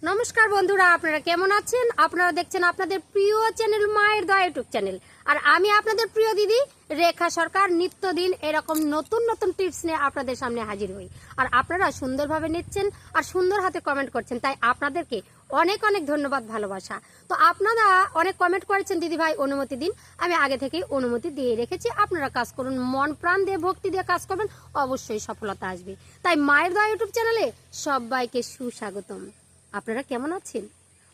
নমস্কার বন্ধুরা, আপনারা কেমন আছেন? আপনারা দেখছেন আপনাদের প্রিয় চ্যানেল মায়ের দয়া ইউটিউব চ্যানেল। আর আমি আপনাদের প্রিয় দিদি রেখা সরকার নিত্যদিন এরকম নতুন নতুন টিপস নিয়ে আপনাদের সামনে হাজির হই। আর আপনারা সুন্দরভাবে নিচ্ছেন আর সুন্দর হাতে কমেন্ট করছেন, তাই আপনাদেরকে অনেক অনেক ধন্যবাদ, ভালোবাসা। তো আপনারা অনেক কমেন্ট করেছেন, দিদি ভাই অনুমতি দিন। আমি আগে থেকেই অনুমতি দিয়ে রেখেছি, আপনারা কাজ করুন, মন প্রাণ দিয়ে ভক্তি দিয়ে কাজ করবেন, অবশ্যই সফলতা আসবে। তাই মায়ের দয়া ইউটিউব চ্যানেলে সবাইকে সুস্বাগতম। আপনারা কেমন আছেন?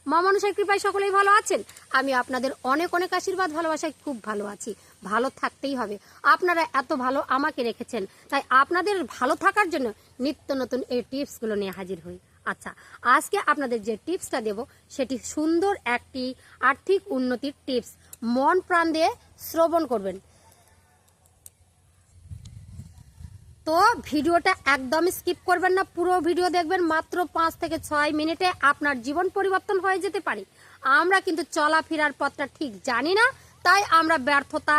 মা মানুষের কৃপায় সকলেই ভালো আছেন। আমি আপনাদের অনেক অনেক আশীর্বাদ ভালোবাসায় খুব ভালো আছি। ভালো থাকতেই হবে, আপনারা এত ভালো আমাকে রেখেছেন, তাই আপনাদের ভালো থাকার জন্য নিত্য নতুন এই টিপসগুলো নিয়ে হাজির হই। আচ্ছা, আজকে আপনাদের যে টিপসটা দেব সেটি সুন্দর একটি আর্থিক উন্নতির টিপস। মন প্রাণ দিয়ে শ্রবণ করবেন। তো ভিডিওটা একদম স্কিপ করবেন না, পুরো ভিডিও দেখবেন। মাত্র 5 থেকে 6 মিনিটে আপনার জীবন পরিবর্তন হয়ে যেতে পারে। আমরা কিন্তু চলাফেরার পথটা ঠিক জানি না, তাই আমরা ব্যর্থতা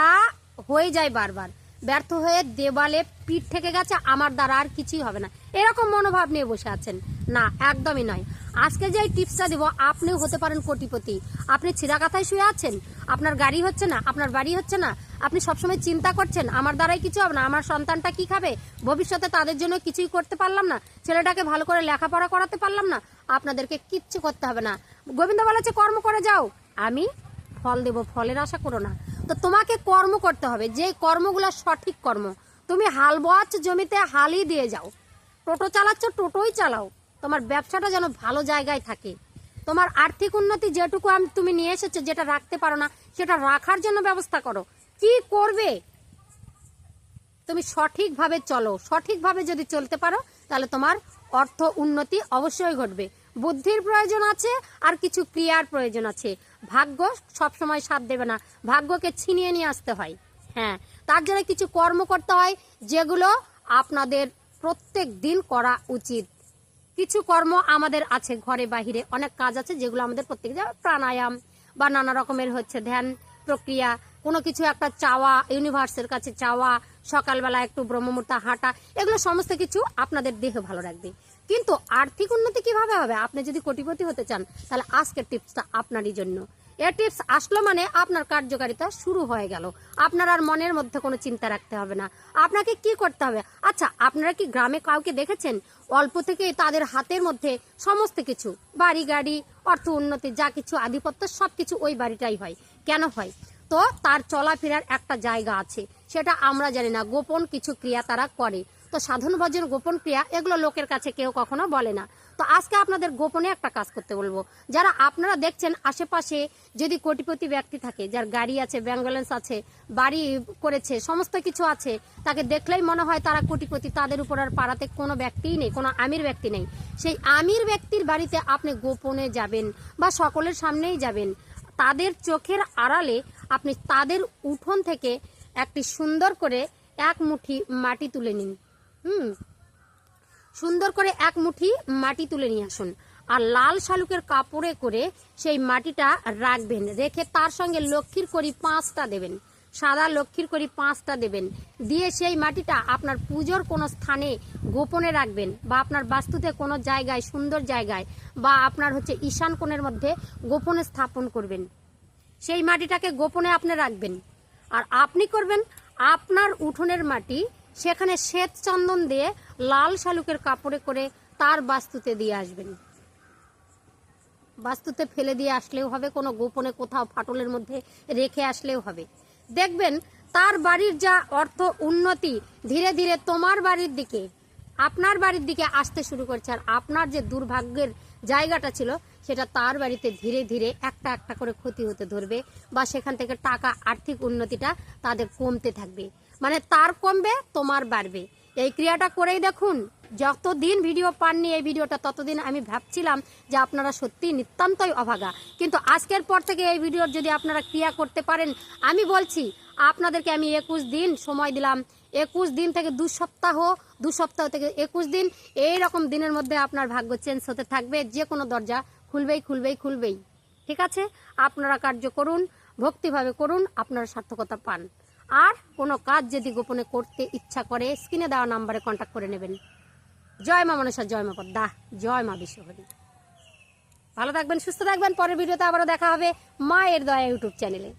হয়ে যাই বারবার। ব্যর্থ হয়ে দেওয়ালে পিঠ থেকে গেছে, আমার দ্বারা আর কিছুই হবে না, এরকম মনোভাব নিয়ে বসে আছেন। না, একদমই নয়। আজকে যে টিপসটা দেবো, আপনিও হতে পারেন কোটিপতি। আপনি ছিঁড়া কাঁথায় শুয়ে আছেন, আপনার গাড়ি হচ্ছে না, আপনার বাড়ি হচ্ছে না, আপনি সবসময় চিন্তা করছেন আমার দ্বারাই কিছু হবে না, আমার সন্তানটা কি খাবে, ভবিষ্যতে তাদের জন্য কিছুই করতে পারলাম না, ছেলেটাকে ভালো করে লেখাপড়া করাতে পারলাম না। আপনাদেরকে কিচ্ছু করতে হবে না। গোবিন্দ বলেছে কর্ম করে যাও, আমি ফল দেব, ফলের আশা করো না। তো তোমাকে কর্ম করতে হবে, যে কর্মগুলো সঠিক কর্ম। তুমি হাল বোয়াচ্ছ, জমিতে হালই দিয়ে যাও। টোটো চালাচ্ছ, টোটোই চালাও। তোমার ব্যবসাটা যেন ভালো জায়গায় থাকে। তোমার আর্থিক উন্নতি যেটুকু তুমি নিয়ে এসেছো, যেটা রাখতে পারো না সেটা রাখার জন্য ব্যবস্থা করো। কি করবে? তুমি সঠিকভাবে চলো। সঠিকভাবে যদি চলতে পারো তাহলে তোমার অর্থ উন্নতি অবশ্যই ঘটবে। বুদ্ধির প্রয়োজন আছে আর কিছু ক্রিয়ার প্রয়োজন আছে। ভাগ্য সবসময় সাথ দেবে না, ভাগ্যকে ছিনিয়ে নিয়ে আসতে হয়। হ্যাঁ, তার জন্য কিছু কর্ম করতে হয়, যেগুলো আপনাদের প্রত্যেক দিন করা উচিত। কিছু কর্ম আমাদের আছে, ঘরে বাহিরে অনেক কাজ আছে যেগুলো আমাদের প্রত্যেক, প্রাণায়াম বা নানা রকমের ধ্যান প্রক্রিয়া, কোনো কিছু একটা চাওয়া, ইউনিভার্সের কাছে চাওয়া, সকালবেলা একটু ব্রহ্মমুহূর্তে হাঁটা, এগুলো সমস্ত কিছু আপনাদের দেহ ভালো রাখবে। কিন্তু আর্থিক উন্নতি কিভাবে হবে? আপনি যদি কোটিপতি হতে চান তাহলে আজকের টিপসটা আপনারই জন্য। এই টিপস আসলো মানে আপনার কার্যকারিতা শুরু হয়ে গেল। আপনার আর মনের মধ্যে কোনো চিন্তা রাখতে হবে না। আপনাকে কি করতে হবে? আচ্ছা, আপনারা কি গ্রামে কাউকে দেখেছেন অল্প থেকে তাদের হাতের মধ্যে সমস্ত কিছু, বাড়ি গাড়ি, অর্থ উন্নতি, যা কিছু আধিপত্য, সবকিছু ওই বাড়িটাই হয়? কেন হয়? তো তার চলাফেরার একটা জায়গা আছে, সেটা আমরা জানি না। গোপন কিছু ক্রিয়া তারা করে। তো সাধন ভজন, গোপন ক্রিয়া, এগুলো লোকের কাছে কেউ কখনো বলে না। তো আজকে আপনাদের গোপনে একটা কাজ করতে বলবো। যারা আপনারা দেখছেন আশেপাশে যদি কোটিপতি ব্যক্তি থাকে, যার গাড়ি আছে, ব্যাংক ব্যালেন্স আছে, বাড়ি করেছে, সমস্ত কিছু আছে, তাকে দেখলেই মনে হয় তারা কোটিপতি, তাদের উপর আর পাড়াতে কোনো ব্যক্তিই নেই, কোনো আমির ব্যক্তি নেই। সেই আমির ব্যক্তির বাড়িতে আপনি গোপনে যাবেন বা সকলের সামনেই যাবেন। তাদের চোখের আড়ালে আপনি তাদের উঠোন থেকে একটি সুন্দর করে এক মুঠি মাটি তুলে নিন। সুন্দর করে এক মুঠি মাটি তুলে নিয়ে আসুন, আর লাল শালুকের কাপড়ে করে সেই মাটিটা রাখবেন। রেখে তার সঙ্গে লক্ষ্মীর করি 5টা দেবেন, সাদা লক্ষ্মীর করি 5টা দেবেন। দিয়ে সেই মাটিটা আপনার পুজোর কোনো স্থানে গোপনে রাখবেন, বা আপনার বাস্তুতে কোনো জায়গায়, সুন্দর জায়গায়, বা আপনার ঈশান কোণের মধ্যে গোপনে স্থাপন করবেন। সেই মাটিটাকে গোপনে আপনি রাখবেন। আর আপনি করবেন, আপনার উঠোনের মাটি সেখানে শ্বেত চন্দন দিয়ে লাল শালুকের কাপড়ে করে তার বাস্তুতে দিয়ে আসবেন। বাস্তুতে ফেলে দিয়ে আসলেও হবে, কোনো গোপনে কোথাও ফাটলের মধ্যে রেখে আসলেও হবে। দেখবেন তার বাড়ির যা অর্থ উন্নতি ধীরে ধীরে তোমার বাড়ির দিকে, আপনার বাড়ির দিকে আসতে শুরু করছে। আর আপনার যে দুর্ভাগ্যের জায়গাটা ছিল, সেটা তার বাড়িতে ধীরে ধীরে একটা একটা করে ক্ষতি হতে ধরবে, বা সেখান থেকে টাকা, আর্থিক উন্নতিটা তাদের কমতে থাকবে। মানে তার কমবে, তোমার বাড়বে। এই ক্রিয়াটা করেই দেখুন। যতদিন ভিডিও পাননি এই ভিডিওটা, ততদিন আমি ভাবছিলাম যে আপনারা সত্যি নিতান্তই অভাগা। কিন্তু আজকের পর থেকে এই ভিডিওর যদি আপনারা ক্রিয়া করতে পারেন, আমি বলছি আপনাদেরকে আমি 21 দিন সময় দিলাম। 21 দিন থেকে 2 সপ্তাহ, 2 সপ্তাহ থেকে 21 দিন, এই রকম দিনের মধ্যে আপনার ভাগ্য চেঞ্জ হতে থাকবে। যে কোনো দরজা খুলবেই খুলবেই খুলবেই। ঠিক আছে? আপনারা কার্য করুন, ভক্তিভাবে করুন, আপনারা সার্থকতা পান। আর কোনো কাজ যদি গোপনে করতে ইচ্ছা করে, স্ক্রিনে দেওয়া নাম্বারে কন্ট্যাক্ট করে নেবেন। জয় মা মনসা, জয় মা পদ্মা, জয় মা বিশ্বহরি। ভালো থাকবেন, সুস্থ থাকবেন। পরের ভিডিওতে আবারও দেখা হবে মায়ের দয়া ইউটিউব চ্যানেলে।